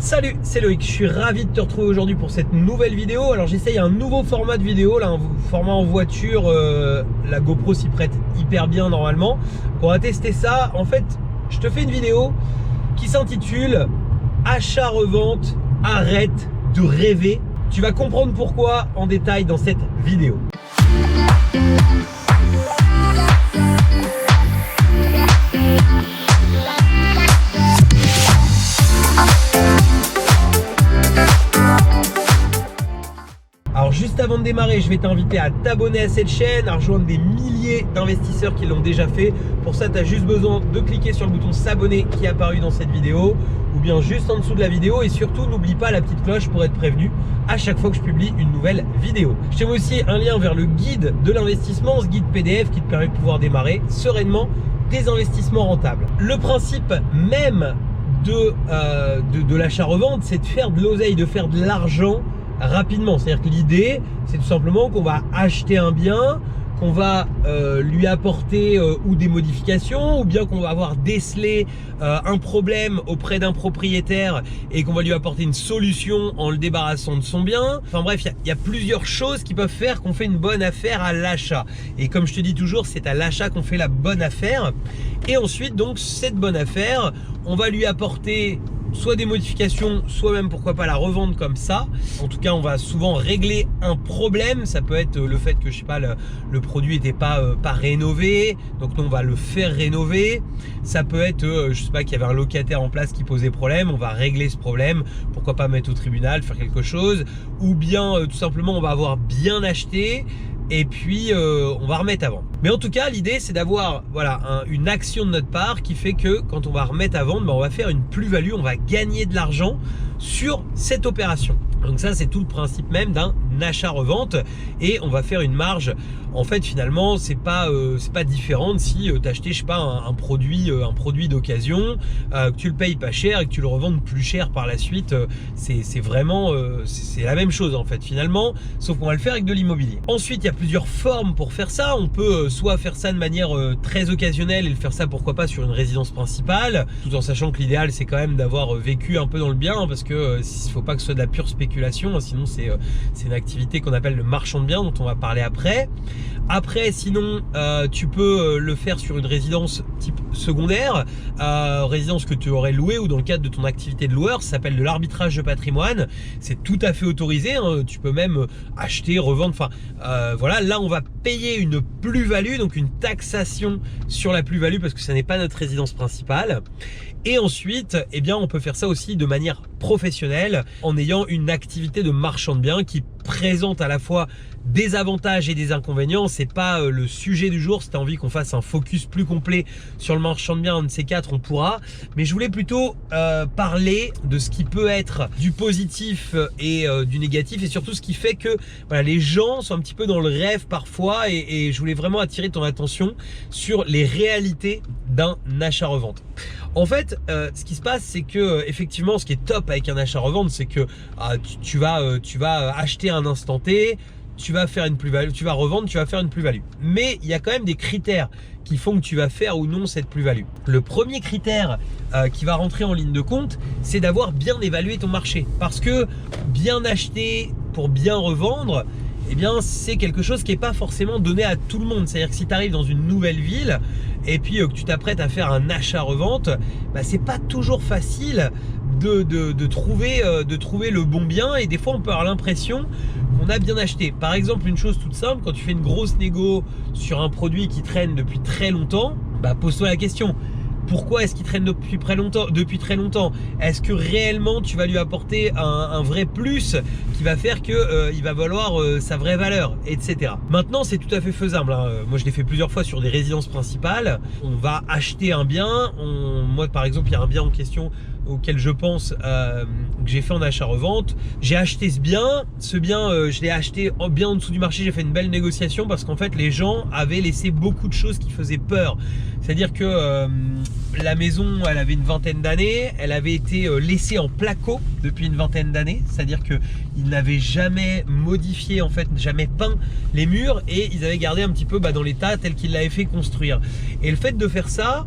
Salut, c'est Loïc, je suis ravi de te retrouver aujourd'hui pour cette nouvelle vidéo. Alors j'essaye un nouveau format de vidéo, là, un format en voiture, la GoPro s'y prête hyper bien normalement. On va tester ça. En fait, je te fais une vidéo qui s'intitule Achat-revente, arrête de rêver. Tu vas comprendre pourquoi en détail dans cette vidéo. Alors juste avant de démarrer, je vais t'inviter à t'abonner à cette chaîne, à rejoindre des milliers d'investisseurs qui l'ont déjà fait. Pour ça, tu as juste besoin de cliquer sur le bouton s'abonner qui est apparu dans cette vidéo ou bien juste en dessous de la vidéo. Et surtout, n'oublie pas la petite cloche pour être prévenu à chaque fois que je publie une nouvelle vidéo. Je te mets aussi un lien vers le guide de l'investissement, ce guide PDF qui te permet de pouvoir démarrer sereinement des investissements rentables. Le principe même de l'achat-revente, c'est de faire de l'oseille, de faire de l'argent rapidement. C'est-à-dire que l'idée, c'est tout simplement qu'on va acheter un bien, qu'on va lui apporter ou des modifications, ou bien qu'on va avoir décelé un problème auprès d'un propriétaire et qu'on va lui apporter une solution en le débarrassant de son bien. Enfin bref, il y a plusieurs choses qui peuvent faire qu'on fait une bonne affaire à l'achat. Et comme je te dis toujours, c'est à l'achat qu'on fait la bonne affaire. Et ensuite, donc, cette bonne affaire, on va lui apporter soit des modifications, soit même pourquoi pas la revendre comme ça. En tout cas, on va souvent régler un problème. Ça peut être le fait que, je sais pas, le produit n'était pas rénové, donc nous on va le faire rénover. Ça peut être, je sais pas, qu'il y avait un locataire en place qui posait problème, on va régler ce problème, pourquoi pas mettre au tribunal, faire quelque chose. Ou bien tout simplement on va avoir bien acheté et puis on va remettre à vendre. Mais en tout cas, l'idée c'est d'avoir une action de notre part qui fait que quand on va remettre à vendre, on va faire une plus-value, on va gagner de l'argent sur cette opération. Donc ça, c'est tout le principe même d'un achat-revente et on va faire une marge. En fait, finalement, c'est pas différent de si tu achetais, je sais pas, un produit d'occasion, que tu le payes pas cher et que tu le revendes plus cher par la suite. C'est vraiment c'est la même chose en fait finalement, sauf qu'on va le faire avec de l'immobilier. Ensuite, il y a plusieurs formes pour faire ça. On peut soit faire ça de manière très occasionnelle et le faire ça pourquoi pas sur une résidence principale, tout en sachant que l'idéal c'est quand même d'avoir vécu un peu dans le bien, hein, parce que il faut pas que ce soit de la pure spéculation, hein, sinon c'est une activité qu'on appelle le marchand de biens dont on va parler après. Après, sinon, tu peux le faire sur une résidence type secondaire, résidence que tu aurais louée ou dans le cadre de ton activité de loueur. Ça s'appelle de l'arbitrage de patrimoine. C'est tout à fait autorisé, hein. Tu peux même acheter, revendre. Enfin, voilà. Là, on va payer une plus-value, donc une taxation sur la plus-value parce que ça n'est pas notre résidence principale. Et ensuite, eh bien, on peut faire ça aussi de manière professionnelle en ayant une activité de marchand de biens qui présente à la fois des avantages et des inconvénients. C'est pas le sujet du jour. Si tu as envie qu'on fasse un focus plus complet sur le marchand de biens, un de ces quatre, on pourra. Mais je voulais plutôt parler de ce qui peut être du positif et du négatif, et surtout ce qui fait que voilà, les gens sont un petit peu dans le rêve parfois, et je voulais vraiment attirer ton attention sur les réalités d'un achat-revente. En fait, ce qui se passe, c'est que effectivement, ce qui est top avec un achat-revente, c'est que tu vas acheter à un instant T, tu vas faire une plus-value, tu vas revendre, tu vas faire une plus-value. Mais il y a quand même des critères qui font que tu vas faire ou non cette plus-value. Le premier critère qui va rentrer en ligne de compte, c'est d'avoir bien évalué ton marché. Parce que bien acheter pour bien revendre, eh bien, c'est quelque chose qui n'est pas forcément donné à tout le monde. C'est-à-dire que si tu arrives dans une nouvelle ville et puis que tu t'apprêtes à faire un achat-revente, bah, c'est pas toujours facile de trouver le bon bien, et des fois on peut avoir l'impression qu'on a bien acheté. Par exemple, une chose toute simple, quand tu fais une grosse négo sur un produit qui traîne depuis très longtemps, bah, pose-toi la question. Pourquoi est-ce qu'il traîne depuis très longtemps? Est-ce que réellement tu vas lui apporter un vrai plus qui va faire que il va valoir sa vraie valeur, etc. Maintenant, c'est tout à fait faisable, hein. Moi, je l'ai fait plusieurs fois sur des résidences principales. On va acheter un bien. Moi, par exemple, il y a un bien en question auquel je pense que j'ai fait en achat-revente. J'ai acheté ce bien. Je l'ai acheté bien en dessous du marché. J'ai fait une belle négociation parce qu'en fait, les gens avaient laissé beaucoup de choses qui faisaient peur. C'est-à-dire que la maison, elle avait une vingtaine d'années, elle avait été laissée en placo depuis une vingtaine d'années, c'est-à-dire qu'ils n'avaient jamais modifié, en fait, jamais peint les murs, et ils avaient gardé un petit peu dans l'état tel qu'ils l'avaient fait construire. Et le fait de faire ça,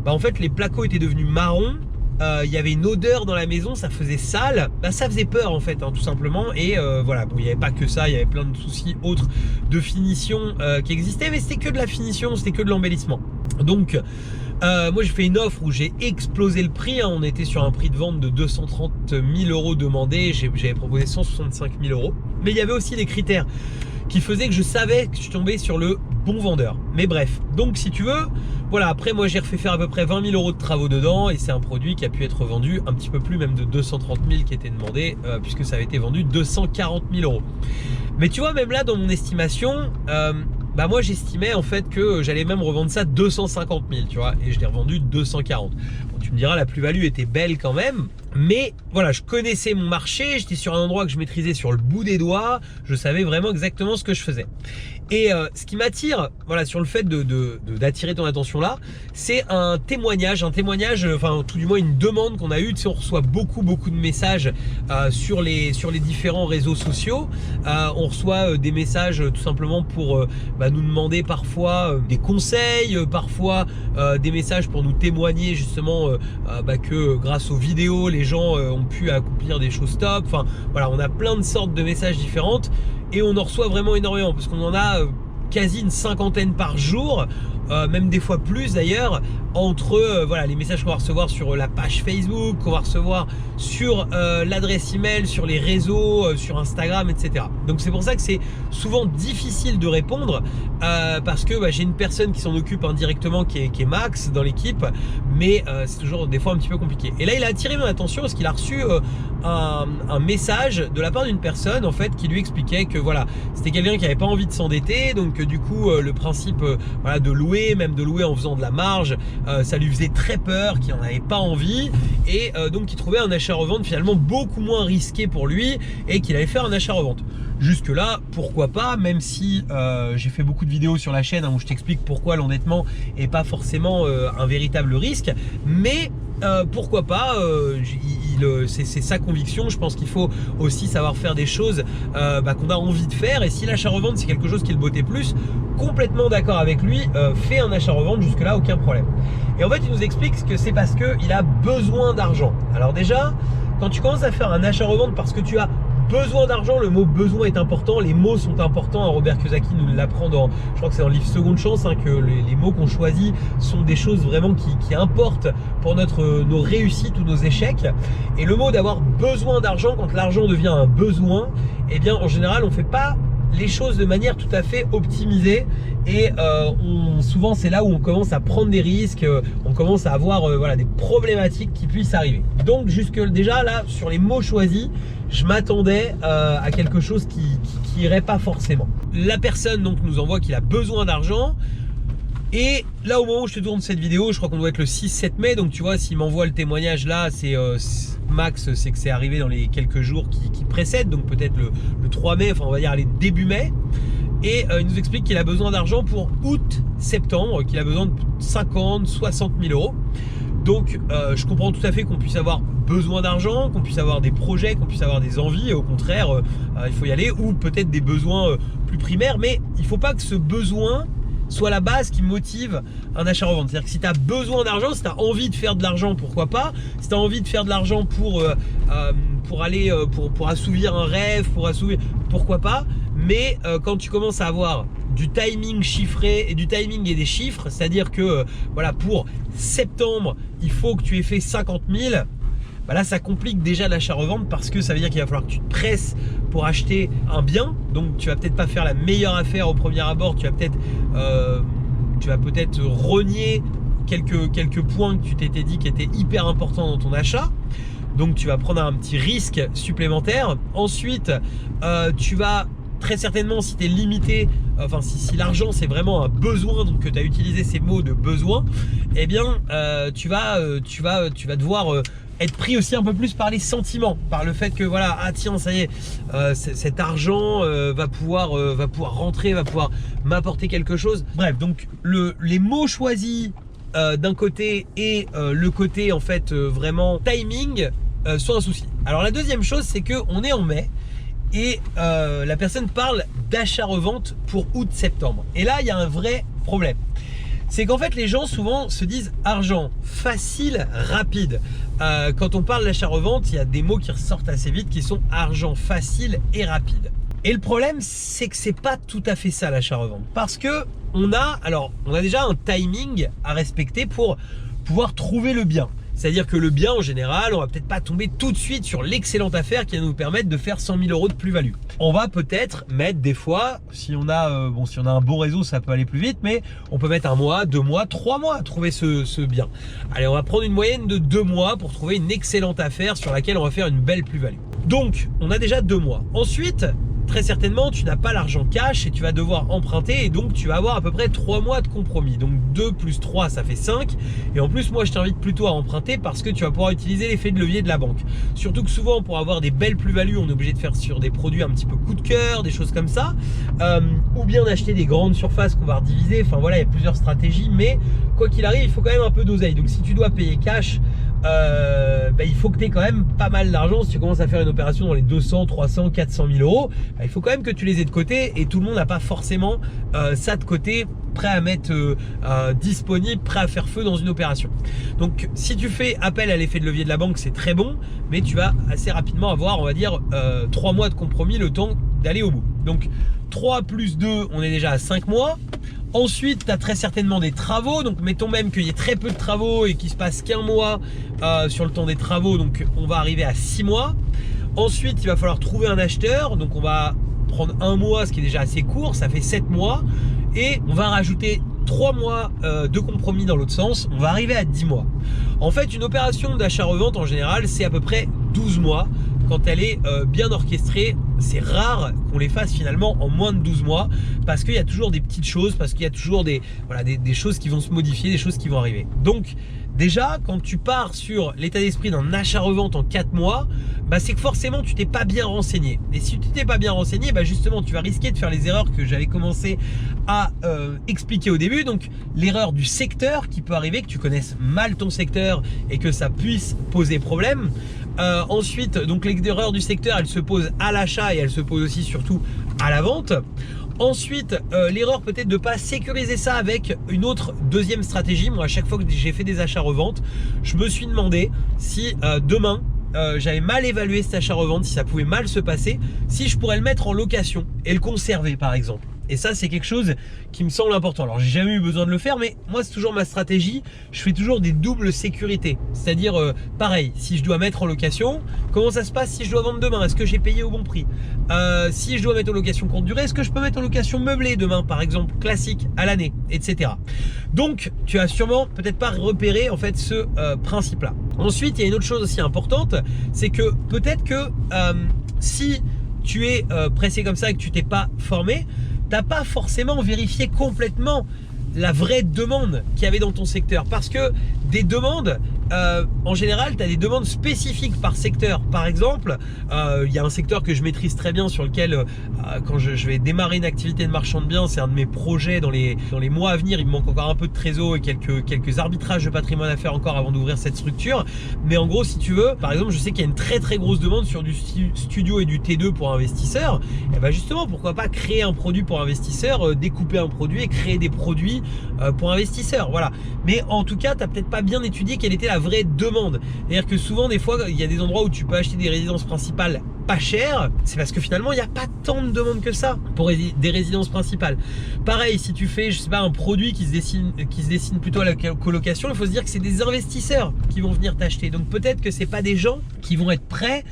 en fait, les placos étaient devenus marrons, il y avait une odeur dans la maison, ça faisait sale, bah, ça faisait peur en fait, hein, tout simplement. Et voilà, bon, il n'y avait pas que ça, il y avait plein de soucis autres de finition qui existaient, mais c'était que de la finition, c'était que de l'embellissement. Donc moi j'ai fait une offre où j'ai explosé le prix, hein. On était sur un prix de vente de 230 000 € demandé, j'avais proposé 165 000 €. Mais il y avait aussi des critères qui faisaient que je savais que je tombais sur le bon vendeur. Mais bref, donc si tu veux, voilà, après moi j'ai refait faire à peu près 20 000 € de travaux dedans et c'est un produit qui a pu être vendu un petit peu plus même de 230 000 qui était demandé puisque ça avait été vendu 240 000 €. Mais tu vois, même là dans mon estimation, bah moi j'estimais en fait que j'allais même revendre ça 250 000, tu vois, et je l'ai revendu 240. Bon, tu me diras, la plus-value était belle quand même, mais voilà, je connaissais mon marché, j'étais sur un endroit que je maîtrisais sur le bout des doigts, je savais vraiment exactement ce que je faisais. Et ce qui m'attire, voilà, sur le fait d'attirer ton attention là, c'est un témoignage, enfin tout du moins une demande qu'on a eue. Tu sais, on reçoit beaucoup de messages sur les différents réseaux sociaux. On reçoit des messages tout simplement pour nous demander parfois des conseils, parfois des messages pour nous témoigner justement que grâce aux vidéos, les gens ont pu accomplir des choses top. Enfin voilà, on a plein de sortes de messages différentes. Et on en reçoit vraiment énormément parce qu'on en a quasi une cinquantaine par jour, même des fois plus d'ailleurs, entre voilà, les messages qu'on va recevoir sur la page Facebook, qu'on va recevoir sur l'adresse email, sur les réseaux, sur Instagram, etc. Donc c'est pour ça que c'est souvent difficile de répondre parce que j'ai une personne qui s'en occupe indirectement qui est Max dans l'équipe, mais c'est toujours des fois un petit peu compliqué. Et là il a attiré mon attention parce qu'il a reçu un message de la part d'une personne en fait qui lui expliquait que voilà, c'était quelqu'un qui n'avait pas envie de s'endetter, donc du coup le principe voilà, de louer, même de louer en faisant de la marge, ça lui faisait très peur, qu'il n'en avait pas envie, et donc il trouvait un achat-revente finalement beaucoup moins risqué pour lui et qu'il allait faire un achat-revente. Jusque là, pourquoi pas, même si j'ai fait beaucoup de vidéos sur la chaîne où je t'explique pourquoi l'endettement n'est pas forcément un véritable risque, mais pourquoi pas, c'est sa conviction. Je pense qu'il faut aussi savoir faire des choses qu'on a envie de faire, et si l'achat-revente c'est quelque chose qui le bottait plus, complètement d'accord avec lui, fais un achat-revente, jusque là aucun problème. Et en fait il nous explique que c'est parce qu'il a besoin d'argent. Alors déjà, quand tu commences à faire un achat-revente parce que tu as besoin d'argent, le mot besoin est important, les mots sont importants, hein. Robert Kiyosaki nous l'apprend dans, je crois que c'est dans le livre Seconde Chance, hein, que les mots qu'on choisit sont des choses vraiment qui importent pour nos réussites ou nos échecs. Et le mot d'avoir besoin d'argent, quand l'argent devient un besoin, eh bien en général on fait pas les choses de manière tout à fait optimisée, et souvent c'est là où on commence à prendre des risques, on commence à avoir voilà, des problématiques qui puissent arriver. Donc jusque déjà là sur les mots choisis, je m'attendais à quelque chose qui irait pas forcément. La personne donc nous envoie qu'il a besoin d'argent. Et là au moment où je te tourne cette vidéo, je crois qu'on doit être le 6-7 mai, donc tu vois, s'il m'envoie le témoignage là, c'est max, c'est que c'est arrivé dans les quelques jours qui précèdent, donc peut-être le 3 mai, enfin on va dire aller début mai. Et il nous explique qu'il a besoin d'argent pour août-septembre, qu'il a besoin de 50 60 000 €. Donc je comprends tout à fait qu'on puisse avoir besoin d'argent, qu'on puisse avoir des projets, qu'on puisse avoir des envies, et au contraire il faut y aller, ou peut-être des besoins plus primaires, mais il ne faut pas que ce besoin soit la base qui motive un achat-revente. C'est-à-dire que si tu as besoin d'argent, si tu as envie de faire de l'argent, pourquoi pas. Si tu as envie de faire de l'argent pour assouvir un rêve, pourquoi pas. Mais quand tu commences à avoir du timing chiffré et du timing et des chiffres, c'est-à-dire que voilà, pour septembre, il faut que tu aies fait 50 000, là ça complique déjà l'achat-revente, parce que ça veut dire qu'il va falloir que tu te presses pour acheter un bien. Donc tu vas peut-être pas faire la meilleure affaire au premier abord, tu vas peut-être renier quelques points que tu t'étais dit qui étaient hyper importants dans ton achat. Donc tu vas prendre un petit risque supplémentaire. Ensuite tu vas très certainement, si tu es limité, enfin si l'argent c'est vraiment un besoin, donc que tu as utilisé ces mots de besoin, eh bien tu vas devoir être pris aussi un peu plus par les sentiments, par le fait que voilà, ah tiens, ça y est, cet argent va pouvoir rentrer, va pouvoir m'apporter quelque chose. Bref, donc les mots choisis d'un côté et le côté en fait vraiment timing sont un souci. Alors la deuxième chose, c'est que on est en mai et la personne parle d'achat-revente pour août-septembre. Et là, il y a un vrai problème. C'est qu'en fait les gens souvent se disent argent facile, rapide. Quand on parle d'achat-revente, il y a des mots qui ressortent assez vite qui sont argent facile et rapide. Et le problème, c'est que c'est pas tout à fait ça l'achat-revente. Parce que on a déjà un timing à respecter pour pouvoir trouver le bien. C'est-à-dire que le bien, en général, on va peut-être pas tomber tout de suite sur l'excellente affaire qui va nous permettre de faire 100 000 € de plus-value. On va peut-être mettre des fois, si on a un bon réseau, ça peut aller plus vite, mais on peut mettre 1 mois, 2 mois, 3 mois à trouver ce bien. Allez, on va prendre une moyenne de 2 mois pour trouver une excellente affaire sur laquelle on va faire une belle plus-value. Donc, on a déjà 2 mois. Ensuite, très certainement, tu n'as pas l'argent cash et tu vas devoir emprunter et donc tu vas avoir à peu près 3 mois de compromis. Donc 2 plus 3, ça fait 5. Et en plus, moi, je t'invite plutôt à emprunter parce que tu vas pouvoir utiliser l'effet de levier de la banque. Surtout que souvent, pour avoir des belles plus-values, on est obligé de faire sur des produits un petit peu coup de cœur, des choses comme ça. Ou bien d'acheter des grandes surfaces qu'on va rediviser. Enfin voilà, il y a plusieurs stratégies. Mais quoi qu'il arrive, il faut quand même un peu d'oseille. Donc si tu dois payer cash, il faut que tu aies quand même pas mal d'argent. Si tu commences à faire une opération dans les 200, 300, 400 000 €, il faut quand même que tu les aies de côté et tout le monde n'a pas forcément ça de côté prêt à mettre disponible, prêt à faire feu dans une opération. Donc si tu fais appel à l'effet de levier de la banque, c'est très bon, mais tu vas assez rapidement avoir, on va dire, 3 mois de compromis, le temps d'aller au bout. Donc 3 plus 2, on est déjà à 5 mois. Ensuite, tu as très certainement des travaux, donc mettons même qu'il y ait très peu de travaux et qu'il se passe qu'un mois sur le temps des travaux, donc on va arriver à 6 mois. Ensuite, il va falloir trouver un acheteur, donc on va prendre 1 mois, ce qui est déjà assez court, ça fait 7 mois. Et on va rajouter 3 mois de compromis dans l'autre sens, on va arriver à 10 mois. En fait, une opération d'achat-revente en général, c'est à peu près 12 mois. Quand elle est bien orchestrée, c'est rare qu'on les fasse finalement en moins de 12 mois parce qu'il y a toujours des petites choses, parce qu'il y a toujours des choses qui vont se modifier, des choses qui vont arriver. Donc déjà, quand tu pars sur l'état d'esprit d'un achat-revente en 4 mois, c'est que forcément tu t'es pas bien renseigné. Et si tu t'es pas bien renseigné, justement tu vas risquer de faire les erreurs que j'avais commencé à expliquer au début. Donc l'erreur du secteur qui peut arriver, que tu connaisses mal ton secteur et que ça puisse poser problème. Ensuite, donc l'erreur du secteur, elle se pose à l'achat et elle se pose aussi surtout à la vente. Ensuite, l'erreur peut-être de ne pas sécuriser ça avec une autre deuxième stratégie. Moi, à chaque fois que j'ai fait des achats-reventes, je me suis demandé si demain, j'avais mal évalué cet achat-revente, si ça pouvait mal se passer, si je pourrais le mettre en location et le conserver par exemple. Et ça, c'est quelque chose qui me semble important. Alors, j'ai jamais eu besoin de le faire, mais moi, c'est toujours ma stratégie. Je fais toujours des doubles sécurités. C'est-à-dire, pareil, si je dois mettre en location, comment ça se passe si je dois vendre demain? Est-ce que j'ai payé au bon prix? Si je dois mettre en location courte durée, est-ce que je peux mettre en location meublée demain, par exemple, classique, à l'année, etc. Donc, tu as sûrement peut-être pas repéré en fait ce principe-là. Ensuite, il y a une autre chose aussi importante, c'est que peut-être que si tu es pressé comme ça et que tu t'es pas formé, t'as pas forcément vérifié complètement la vraie demande qu'il y avait dans ton secteur, parce que des demandes, en général, tu as des demandes spécifiques par secteur. Par exemple, il y a un secteur que je maîtrise très bien sur lequel, quand je vais démarrer une activité de marchand de biens, c'est un de mes projets dans les mois à venir. Il me manque encore un peu de trésor et quelques arbitrages de patrimoine à faire encore avant d'ouvrir cette structure. Mais en gros, si tu veux, par exemple, je sais qu'il y a une très très grosse demande sur du studio et du T2 pour investisseurs. Et bien justement, pourquoi pas créer un produit pour investisseurs, découper un produit et créer des produits pour investisseurs. Voilà. Mais en tout cas, tu n'as peut-être pas bien étudié quelle était la vraie demande. C'est-à-dire que souvent, des fois, il y a des endroits où tu peux acheter des résidences principales pas chères. C'est parce que finalement, il n'y a pas tant de demandes que ça pour des résidences principales. Pareil, si tu fais, je sais pas, un produit qui se destine plutôt à la colocation, il faut se dire que c'est des investisseurs qui vont venir t'acheter. Donc peut-être que c'est pas des gens qui vont être prêts,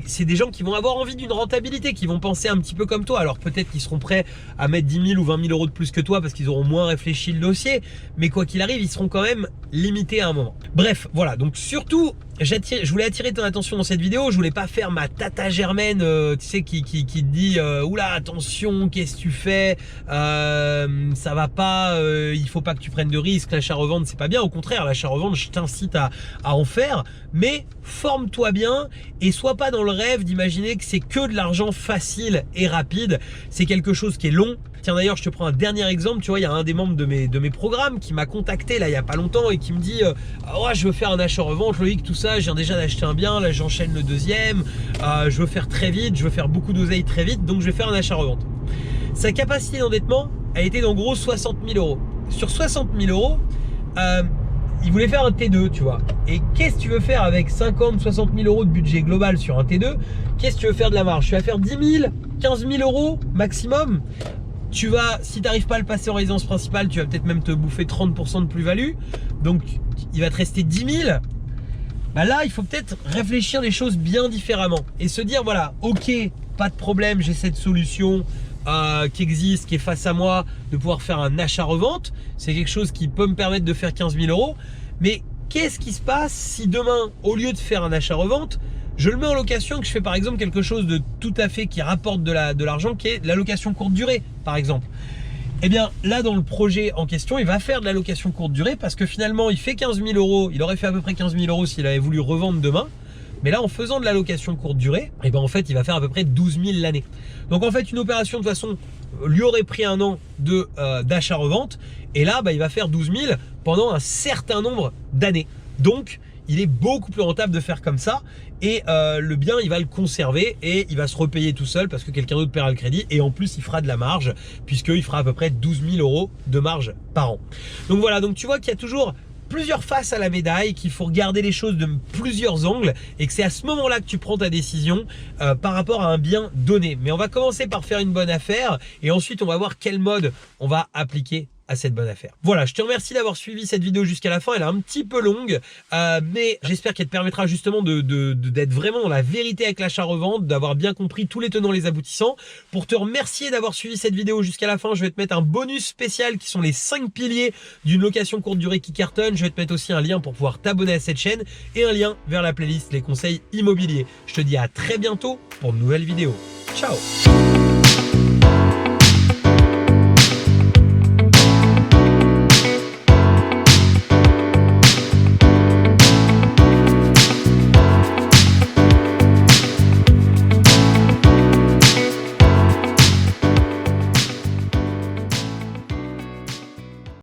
c'est des gens qui vont avoir envie d'une rentabilité, qui vont penser un petit peu comme toi. Alors peut-être qu'ils seront prêts à mettre 10 000 ou 20 000 € de plus que toi parce qu'ils auront moins réfléchi le dossier, mais quoi qu'il arrive, ils seront quand même limités à un moment. Bref, voilà, donc surtout, je voulais attirer ton attention dans cette vidéo. Je voulais pas faire ma tata Germaine, tu sais, qui te dit oula, attention, qu'est-ce que tu fais, ça va pas, il faut pas que tu prennes de risques, l'achat-revente c'est pas bien. Au contraire, l'achat-revente, je t'incite à en faire, mais forme-toi bien et sois pas dans le rêve d'imaginer que c'est que de l'argent facile et rapide. C'est quelque chose qui est long. Tiens, d'ailleurs, je te prends un dernier exemple. Tu vois, il y a un des membres de mes programmes qui m'a contacté là il y a pas longtemps et qui me dit ouais, je veux faire un achat-revente, Loïc, tout ça, je viens déjà d'acheter un bien, là j'enchaîne le deuxième, je veux faire très vite, je veux faire beaucoup d'oseille très vite, donc je vais faire un achat-revente. Sa capacité d'endettement a été d'en gros 60 000 €. sur 60 000 euros, il voulait faire un T2, tu vois. Et qu'est-ce que tu veux faire avec 50, 60 000 euros de budget global sur un T2? Qu'est-ce que tu veux faire de la marge? Tu vas faire 10 000, 15 000 euros maximum. Tu vas, si tu n'arrives pas à le passer en résidence principale, tu vas peut-être même te bouffer 30% de plus-value. Donc, il va te rester 10 000. Bah là, il faut peut-être réfléchir les choses bien différemment. Et se dire, voilà, ok, pas de problème, j'ai cette solution qui existe, qui est face à moi, de pouvoir faire un achat-revente. C'est quelque chose qui peut me permettre de faire 15 000 euros. Mais qu'est-ce qui se passe si demain, au lieu de faire un achat-revente, je le mets en location, que je fais par exemple quelque chose de tout à fait qui rapporte de l'argent, qui est de la location courte durée, par exemple. Eh bien, là, dans le projet en question, il va faire de la location courte durée parce que finalement, il fait 15 000 euros. Il aurait fait à peu près 15 000 euros s'il avait voulu revendre demain. Mais là, en faisant de la location courte durée, eh ben, en fait, il va faire à peu près 12 000 l'année. Donc, en fait, une opération, de toute façon, lui aurait pris un an d'achat-revente. Et là, bah, il va faire 12 000 pendant un certain nombre d'années. Donc, il est beaucoup plus rentable de faire comme ça. Et le bien, il va le conserver et il va se repayer tout seul parce que quelqu'un d'autre paiera le crédit. Et en plus, il fera de la marge puisqu'il fera à peu près 12 000 euros de marge par an. Donc voilà, donc tu vois qu'il y a toujours plusieurs faces à la médaille, qu'il faut regarder les choses de plusieurs angles et que c'est à ce moment-là que tu prends ta décision par rapport à un bien donné. Mais on va commencer par faire une bonne affaire et ensuite on va voir quel mode on va appliquer à cette bonne affaire. Voilà, je te remercie d'avoir suivi cette vidéo jusqu'à la fin. Elle est un petit peu longue, mais j'espère qu'elle te permettra justement d'être vraiment dans la vérité avec l'achat-revente, d'avoir bien compris tous les tenants, les aboutissants. Pour te remercier d'avoir suivi cette vidéo jusqu'à la fin, je vais te mettre un bonus spécial qui sont les 5 piliers d'une location courte durée qui cartonne. Je vais te mettre aussi un lien pour pouvoir t'abonner à cette chaîne et un lien vers la playlist Les conseils immobiliers. Je te dis à très bientôt pour de nouvelles vidéos. Ciao!